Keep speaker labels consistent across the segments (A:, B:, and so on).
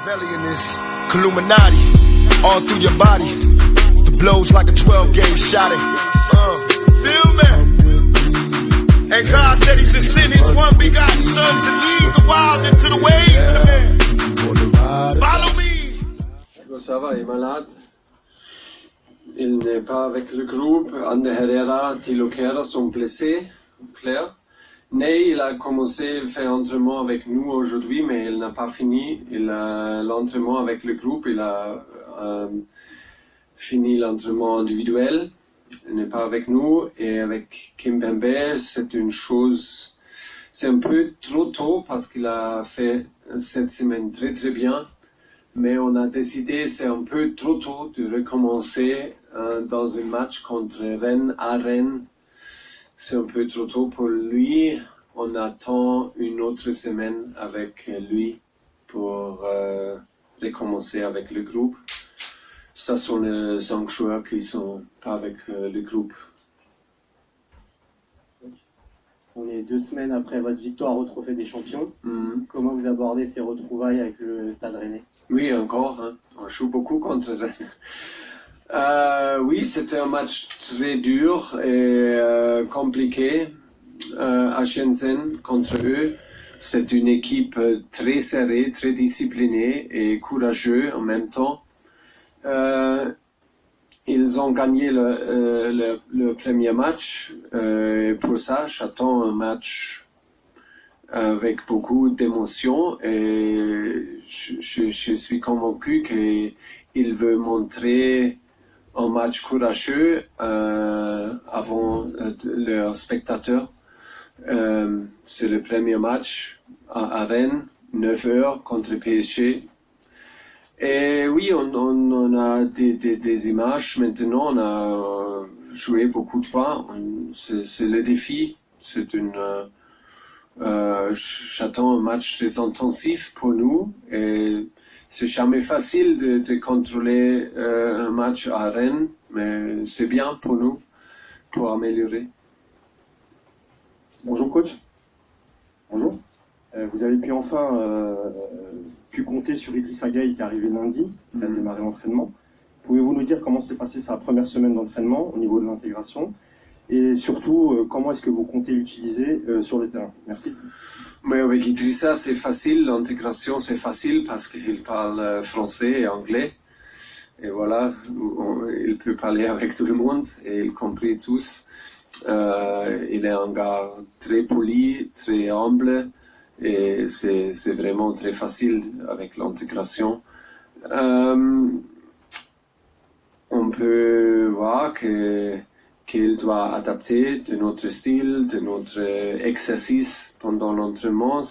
A: Machiavellian is Illuminati all through your body. The blows like a 12-gauge shot. Feel me? And God said He should send His one begotten Son to lead the wild into the ways of the man. Follow me.
B: Ça va, il est malade. Il n'est pas avec le groupe. Ander Herrera, Thilo Kehrer sont blessés, clair. Ney, il a commencé à faire l'entraînement avec nous aujourd'hui, mais il n'a pas fini. L'entraînement avec le groupe, il a fini l'entraînement individuel. Il n'est pas avec nous. Et avec Kimpembe, c'est une chose, c'est un peu trop tôt parce qu'il a fait cette semaine très très bien. Mais on a décidé, c'est un peu trop tôt de recommencer dans un match contre Rennes à Rennes. C'est un peu trop tôt pour lui. On attend une autre semaine avec lui pour recommencer avec le groupe. Ça sont les 5 joueurs qui sont pas avec le groupe.
C: On est 2 semaines après votre victoire au Trophée des Champions. Comment vous abordez ces retrouvailles avec le Stade Rennais?
B: Oui, encore. Hein. On joue beaucoup contre Rennes. Oui, c'était un match très dur et compliqué à Shenzhen contre eux. C'est une équipe très serrée, très disciplinée et courageuse en même temps. Ils ont gagné le premier match. Pour ça, j'attends un match avec beaucoup d'émotion et je suis convaincu qu'il veut montrer un match courageux avant leurs spectateurs. C'est le premier match à Rennes, 9h contre PSG. Et oui, on a des images maintenant, on a joué beaucoup de fois. C'est le défi. J'attends un match très intensif pour nous. Et c'est jamais facile de contrôler un match à Rennes, mais c'est bien pour nous, pour améliorer.
D: Bonjour coach. Bonjour. Vous avez pu enfin compter sur Idrissa Gueye qui est arrivé lundi, qui a démarré l'entraînement. Pouvez-vous nous dire comment s'est passée sa première semaine d'entraînement au niveau de l'intégration et surtout comment est-ce que vous comptez l'utiliser sur le terrain? Merci.
B: Mais avec Idrissa, c'est facile. L'intégration, c'est facile parce qu'il parle français et anglais. Et voilà, il peut parler avec tout le monde et il comprend tous. Il est un gars très poli, très humble et c'est vraiment très facile avec l'intégration. On peut voir qu'il doit adapter de notre style, de notre exercice pendant l'entraînement.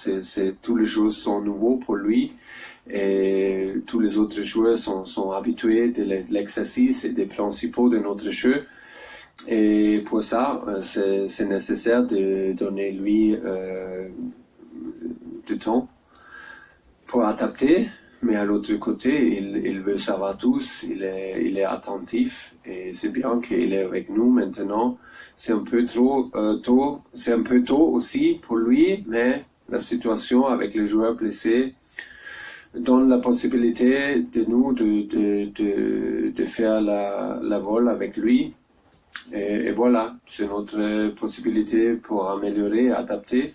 B: Tous les jours sont nouveaux pour lui et tous les autres joueurs sont habitués de l'exercice et des principes de notre jeu. Et pour ça, c'est nécessaire de donner lui du temps pour adapter. Mais à l'autre côté, il veut savoir tous, il est attentif et c'est bien qu'il est avec nous maintenant. C'est un peu trop tôt, c'est un peu tôt aussi pour lui, mais la situation avec les joueurs blessés donne la possibilité de nous de faire la vol avec lui. Et voilà, c'est notre possibilité pour améliorer, adapter.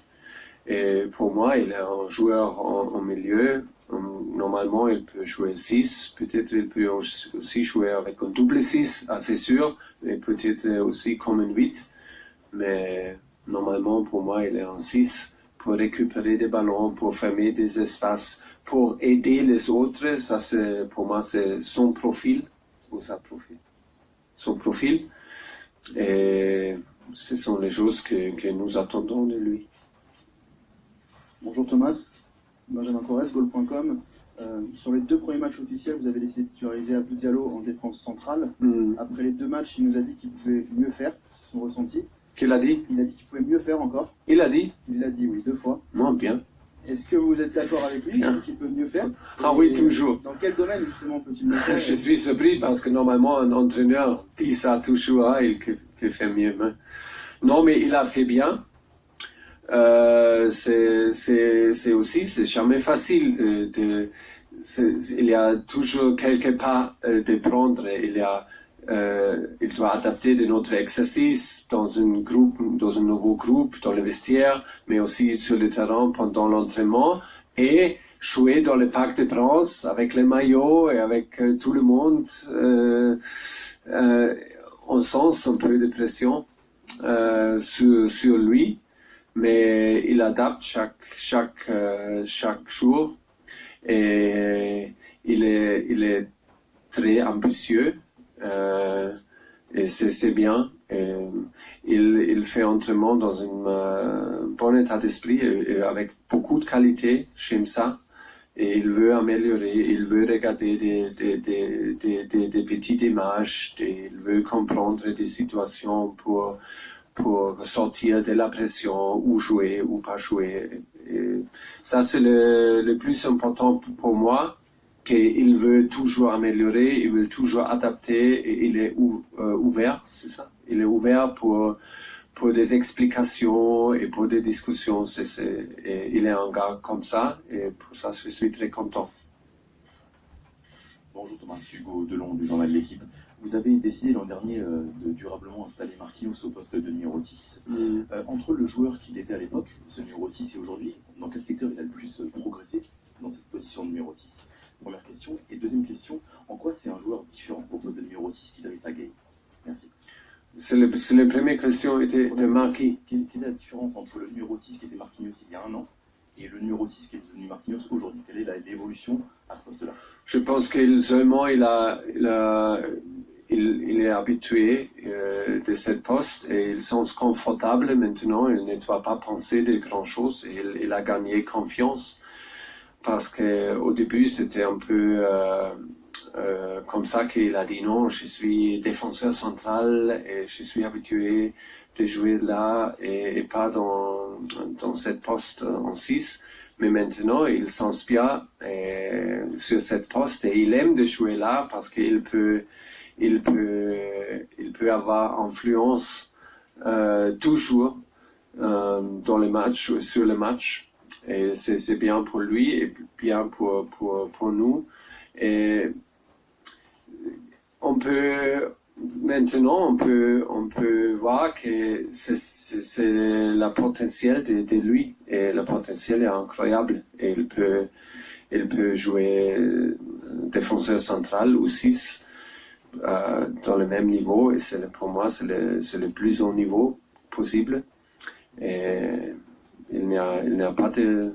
B: Et pour moi, il est un joueur en milieu. Normalement, il peut jouer 6. Peut-être il peut aussi jouer avec un double 6, c'est sûr. Mais peut-être aussi comme un 8. Mais normalement, pour moi, il est en 6 pour récupérer des ballons, pour fermer des espaces, pour aider les autres. Ça, pour moi, c'est son profil. Ou sa profil. Son profil. Et ce sont les choses que nous attendons de lui.
E: Bonjour Thomas, Benjamin Corres, goal.com. Sur les 2 premiers matchs officiels, vous avez décidé de titulariser Abdou Diallo en défense centrale. Après les 2 matchs, il nous a dit qu'il pouvait mieux faire, c'est son ressenti.
B: Qu'il a dit?
E: Il a dit qu'il pouvait mieux faire encore.
B: Il a dit?
E: Il l'a dit, oui, 2 fois.
B: Non, bien.
E: Est-ce que vous êtes d'accord avec lui? Est-ce qu'il peut mieux faire?
B: Ah oui, toujours.
E: Dans quel domaine justement peut-il mieux faire?
B: Je suis surpris parce que normalement un entraîneur dit ça toujours, il peut faire mieux. Non, mais il a fait bien. C'est aussi, c'est jamais facile il y a toujours quelque part de prendre. Il doit adapter de notre exercice dans un nouveau groupe, dans le vestiaire, mais aussi sur le terrain pendant l'entraînement et jouer dans le Parc des Princes avec les maillots et avec tout le monde. On sent un peu de pression sur lui, mais il adapte chaque jour et il est très ambitieux. Et c'est bien. Il fait entraînement dans un bon état d'esprit et avec beaucoup de qualité. J'aime ça. Et il veut améliorer. Il veut regarder des petites images. Il veut comprendre des situations pour sortir de la pression, ou jouer ou pas jouer. Et ça, c'est le plus important pour moi. Qu'il veut toujours améliorer, il veut toujours adapter et il est ouvert, c'est ça? Il est ouvert pour des explications et pour des discussions. Et il est un gars comme ça et pour ça je suis très content.
F: Bonjour Thomas, Hugo Delon du journal de l'équipe. Vous avez décidé l'an dernier de durablement installer Marquinhos au poste de numéro 6. Entre le joueur qu'il était à l'époque, ce numéro 6 et aujourd'hui, dans quel secteur il a le plus progressé dans cette position de numéro 6? Première question. Et deuxième question, en quoi c'est un joueur différent au poste de numéro 6 qu'Idrissa Gueye? Merci.
B: C'est la première question était de Marquis.
F: Quelle est la différence entre le numéro 6 qui était Marquinhos il y a un an et le numéro 6 qui est devenu Marquinhos aujourd'hui? Quelle est l'évolution à ce poste-là?
B: Je pense qu'il seulement il est habitué de cette poste et il se sent confortable maintenant. Il ne doit pas penser de grand chose et il a gagné confiance. Parce qu'au début, c'était un peu comme ça qu'il a dit non, je suis défenseur central et je suis habitué de jouer là et pas dans cette poste en 6. Mais maintenant, il s'inspire sur cette poste et il aime de jouer là parce qu'il peut avoir influence toujours dans les matchs ou sur le match. Et c'est bien pour lui et bien pour nous. Et maintenant, on peut voir que c'est le potentiel de lui. Et le potentiel est incroyable. Et il peut jouer défenseur central ou 6 dans le même niveau. Et pour moi, c'est le plus haut niveau possible. Et il n'y a pas there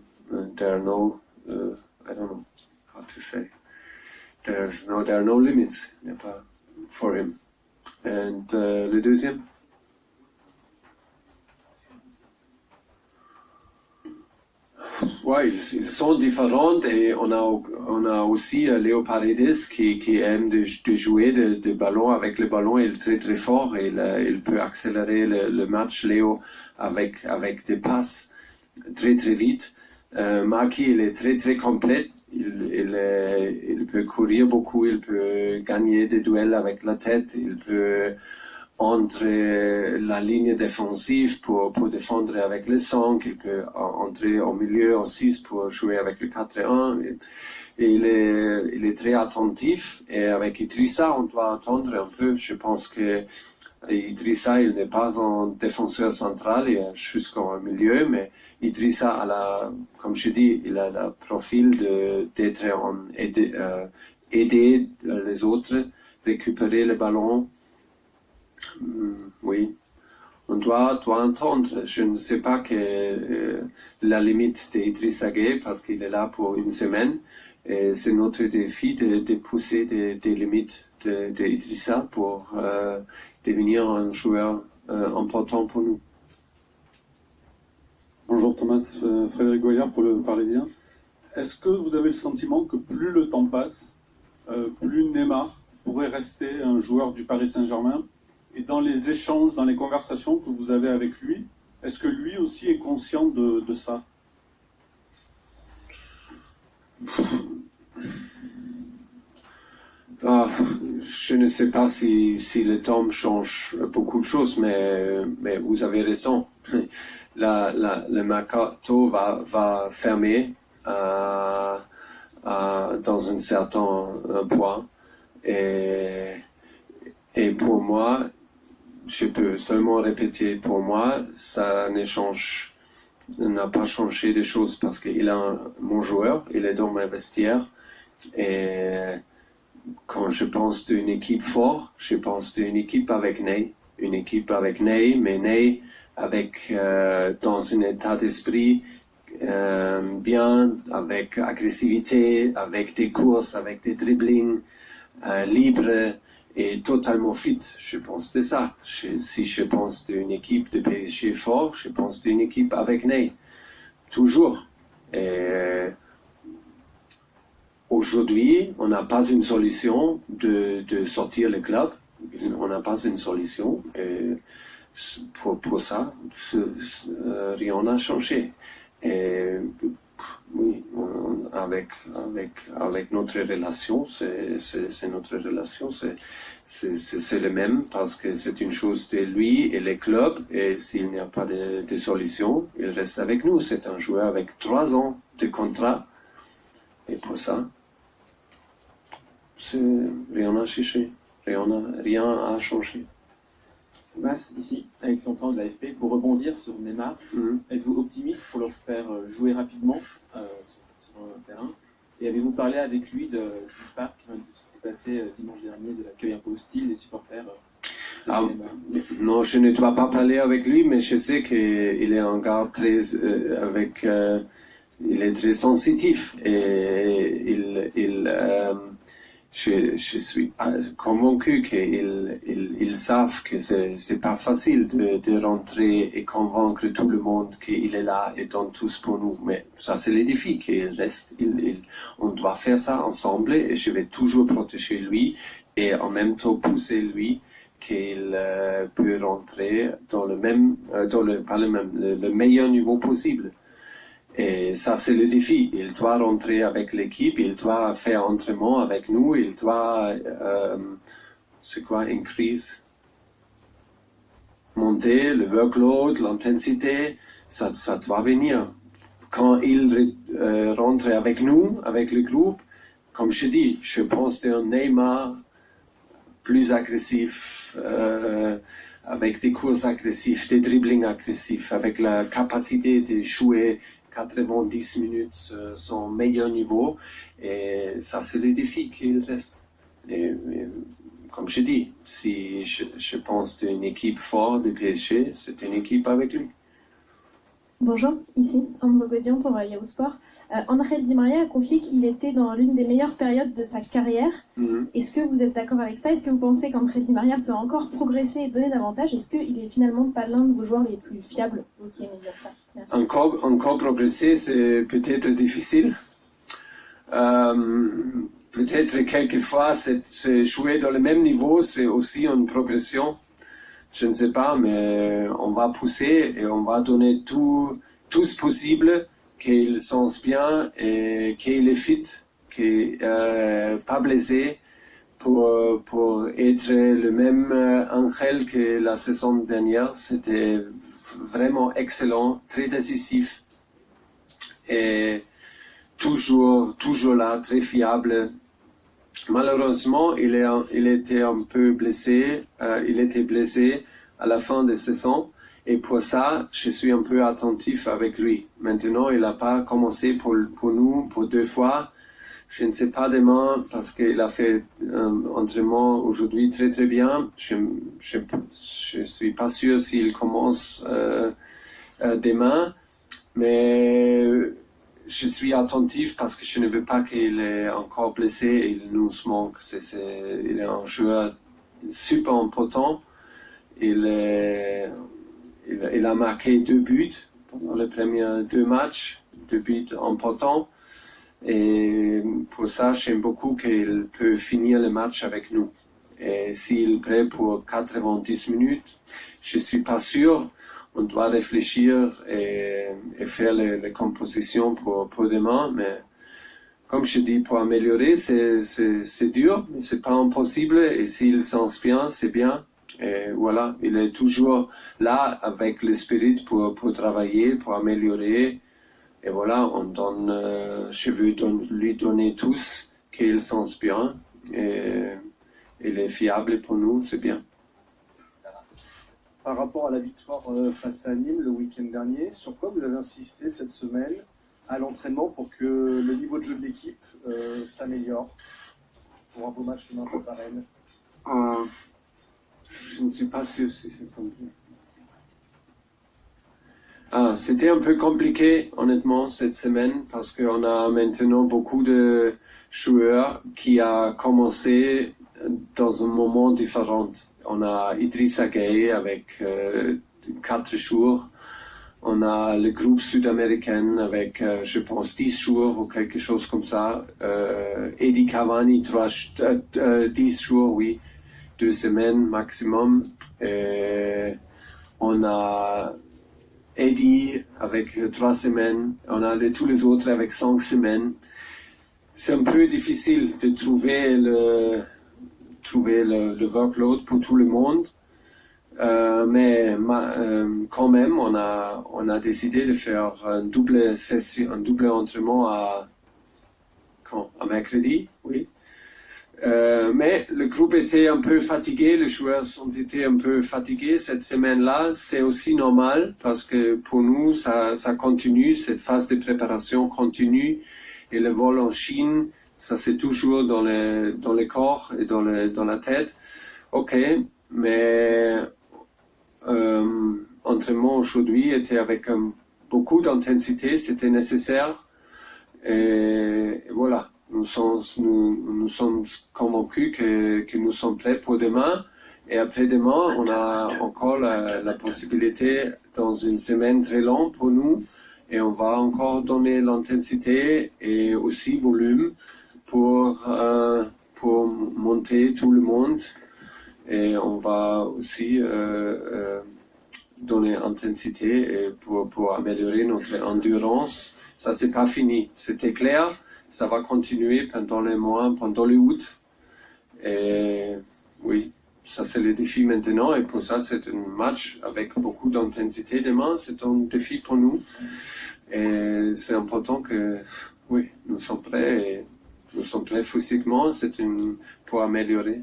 B: are no, I don't know how to say, there are no limits, il n'y a pas for him. And le deuxième? Ouais, ils sont différents et on a aussi Léo Paredes qui aime de jouer de ballon avec le ballon. Il est très très fort et il peut accélérer le match, Léo, avec des passes très très vite. Marquis, il est très très complet. Il peut courir beaucoup, il peut gagner des duels avec la tête, il peut entrer la ligne défensive pour défendre avec le 5, il peut entrer au milieu en 6 pour jouer avec le 4-1. Et il est très attentif. Et avec Idrissa, on doit attendre un peu. Je pense que Idrissa, il n'est pas un défenseur central, il est jusqu'au milieu, mais Idrissa, comme je dis, il a le profil d'être aider les autres, récupérer le ballon. Oui, on doit entendre. Je ne sais pas la limite d'Idrissa Gueye parce qu'il est là pour une semaine. Et c'est notre défi de pousser des limites d'Idrissa pour devenir un joueur important pour nous.
G: Bonjour Thomas, Frédéric Goyard pour le Parisien. Est-ce que vous avez le sentiment que plus le temps passe, plus Neymar pourrait rester un joueur du Paris Saint-Germain? Et dans les échanges, dans les conversations que vous avez avec lui, est-ce que lui aussi est conscient de ça?
B: Je ne sais pas si le temps change beaucoup de choses, mais vous avez raison. Le mercato va fermer dans un certain point. Et pour moi, je peux seulement répéter, pour moi, ça n'a pas changé des choses parce qu'il est mon joueur, il est dans mes vestiaires. Et quand je pense d'une équipe forte, je pense d'une équipe avec Ney. Une équipe avec Ney, mais Ney avec, dans un état d'esprit bien, avec agressivité, avec des courses, avec des dribblings libres et totalement fit. Je pense de ça. Si je pense d'une équipe de PSG fort, je pense d'une équipe avec Ney. Toujours. Et aujourd'hui, on n'a pas une solution de sortir le club. On n'a pas une solution. Et pour ça, rien n'a changé. Et oui, avec notre relation, c'est notre relation, c'est le même parce que c'est une chose de lui et les clubs. Et s'il n'y a pas de solution, il reste avec nous. C'est un joueur avec 3 ans de contrat. Et pour ça, rien n'a changé. Rien n'a changé.
H: Thomas, ici, Alexandre de l'AFP, pour rebondir sur Neymar, êtes-vous optimiste pour le faire jouer rapidement sur le terrain? Et avez-vous parlé avec lui du parc, de ce qui s'est passé dimanche dernier, de l'accueil un peu hostile des supporters
B: non, je ne dois pas parler avec lui, mais je sais qu'il est un gars très il est très sensitif et je suis convaincu qu'ils savent que c'est pas facile de rentrer et convaincre tout le monde qu'il est là et donne tous pour nous. Mais ça, c'est le défi qu'il reste. On doit faire ça ensemble et je vais toujours protéger lui et en même temps pousser lui qu'il peut rentrer dans le meilleur niveau possible. Et ça, c'est le défi. Il doit rentrer avec l'équipe, il doit faire entraînement avec nous, il doit, c'est quoi, increase? Monter le workload, l'intensité, ça doit venir. Quand il rentre avec nous, avec le groupe, comme je dis, je pense d'un Neymar plus agressif, avec des courses agressives, des dribblings agressifs, avec la capacité de jouer 90 minutes son meilleur niveau, et ça c'est le défi qu'il reste. Et comme je dis, si je pense d'une équipe forte de PSG, c'est une équipe avec lui.
I: Bonjour, ici Ambre Godian pour Yahoo Sport. Angel Di Maria a confié qu'il était dans l'une des meilleures périodes de sa carrière. Est-ce que vous êtes d'accord avec ça? Est-ce que vous pensez qu'Angel Di Maria peut encore progresser et donner davantage? Est-ce qu'il est finalement pas l'un de vos joueurs les plus fiables? Vous qui aimez dire ça. Merci.
B: Encore progresser, c'est peut-être difficile. Peut-être quelquefois, c'est jouer dans le même niveau, c'est aussi une progression. Je ne sais pas, mais on va pousser et on va donner tout ce possible, qu'il sente bien et qu'il est fit, qu'il n'est pas blessé pour être le même Angel que la saison dernière. C'était vraiment excellent, très décisif et toujours là, très fiable. Malheureusement, il était un peu blessé. Il était blessé à la fin de la saison. Et pour ça, je suis un peu attentif avec lui. Maintenant, il n'a pas commencé pour nous pour 2 fois. Je ne sais pas demain parce qu'il a fait un entraînement aujourd'hui très très bien. Je suis pas sûr s'il commence demain. Mais je suis attentif parce que je ne veux pas qu'il est encore blessé et il nous manque. Il est un joueur super important. Il a marqué 2 buts pendant les premiers 2 matchs, 2 buts importants. Et pour ça, j'aime beaucoup qu'il peut finir le match avec nous. Et s'il est prêt pour 90 minutes, je ne suis pas sûr. On doit réfléchir et faire les compositions pour demain, mais comme je dis, pour améliorer, c'est dur, mais c'est pas impossible, et s'il sent bien, c'est bien. Et voilà, il est toujours là avec l'esprit pour travailler, pour améliorer Et voilà, je veux lui donner tous qu'il sent bien et il est fiable pour nous, c'est bien.
D: Par rapport à la victoire face à Nîmes le week-end dernier, sur quoi vous avez insisté cette semaine à l'entraînement pour que le niveau de jeu de l'équipe s'améliore pour un beau match demain face à Rennes?
B: Je ne suis pas sûr si c'est compris. C'était un peu compliqué, honnêtement, cette semaine, parce qu'on a maintenant beaucoup de joueurs qui ont commencé dans un moment différent. On a Idrissa Gueye avec 4 jours. On a le groupe sud-américain avec, je pense, 10 jours ou quelque chose comme ça. Eddie Cavani, 10 jours, oui. 2 semaines maximum. On a Eddie avec 3 semaines. On a tous les autres avec 5 semaines. C'est un peu difficile de trouver le workload pour tout le monde. Mais quand même, on a décidé de faire un double entraînement à mercredi, oui. Mais le groupe était un peu fatigué, les joueurs ont été un peu fatigués cette semaine-là. C'est aussi normal parce que pour nous, ça continue, cette phase de préparation continue. Et le vol en Chine, ça c'est toujours dans le corps et dans la tête. Ok, mais l'entraînement aujourd'hui était avec beaucoup d'intensité, c'était nécessaire. Et voilà. Nous sommes convaincus que nous sommes prêts pour demain. Et après-demain, on a encore la possibilité dans une semaine très longue pour nous. Et on va encore donner l'intensité et aussi volume pour monter tout le monde. Et on va aussi donner intensité pour améliorer notre endurance. Ça, c'est pas fini. C'était clair. Ça va continuer pendant les mois, pendant le août. Et oui, ça c'est le défi maintenant. Et pour ça, c'est un match avec beaucoup d'intensité demain. C'est un défi pour nous. Et c'est important que, oui, nous sommes prêts. Et nous sommes prêts physiquement. Pour améliorer.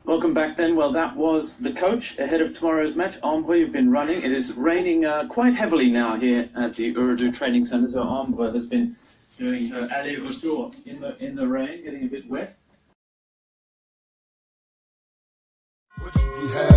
J: Welcome back then. Well, that was the coach ahead of tomorrow's match. Ambre, you've been running. It is raining quite heavily now here at the Urdu Training Centre. So Ambre has been doing her aller-retour in the rain, getting a bit wet.
A: What we have.